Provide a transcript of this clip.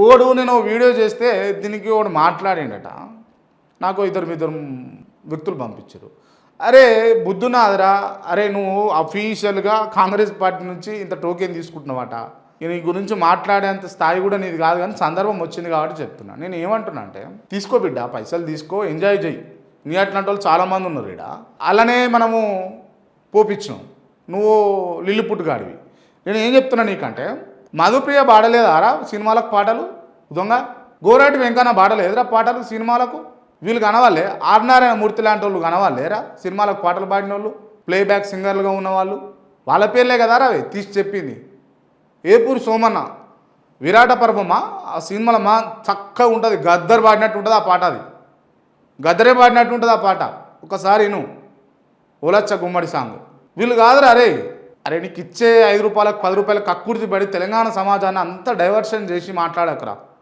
ఓడు నేను వీడియో చేస్తే దీనికి ఓడు మాట్లాడిండట. నాకు ఇద్దరు వ్యక్తులు పంపించారు. అరే బుద్ధునాదరా, అరే నువ్వు అఫీషియల్గా కాంగ్రెస్ పార్టీ నుంచి ఇంత టోకెన్ తీసుకుంటున్నావట, నీ గురించి మాట్లాడేంత స్థాయి కూడా నీది కాదు, కానీ సందర్భం వచ్చింది కాబట్టి చెప్తున్నా. నేను ఏమంటున్నా అంటే, తీసుకో బిడ్డ, పైసలు తీసుకో, ఎంజాయ్ చేయి. నీ అట్లాంటి వాళ్ళు చాలామంది ఉన్నారు ఇక్కడ. అలానే మనము పోపించినాం, నువ్వు లిల్లిపుట్టుగాడివి. నేను ఏం చెప్తున్నా నీకంటే, మధుప్రియ పాడలేదారా సినిమాలకు పాటలు? దొంగ గోరాటి వెంకన్న పాడలేదురా పాటలు సినిమాలకు? వీళ్ళు కనవాళ్ళే, ఆర్నారాయణ మూర్తి లాంటి వాళ్ళు కనవాళ్ళేరా సినిమాలకు పాటలు పాడిన వాళ్ళు, ప్లేబ్యాక్ సింగర్లుగా ఉన్నవాళ్ళు? వాళ్ళ పేర్లే కదారా అవి తీసి చెప్పింది. ఏపూరు సోమన్న విరాట పర్వమా ఆ సినిమాలో మా చక్కగా ఉంటుంది, గద్దర్ పాడినట్టు ఉంటుంది ఆ పాట. అది గద్దరే పాడినట్టు ఉంటుంది ఆ పాట. ఒకసారి నువ్వు ఓలచ్చ గుమ్మడి సాంగ్. వీళ్ళు కాదురా అరే, అరే నీకు ఇచ్చే 5 రూపాయలకు 10 రూపాయలకు కక్కుర్తి పడి తెలంగాణ సమాజాన్ని అంతా డైవర్షన్ చేసి మాట్లాడకరా.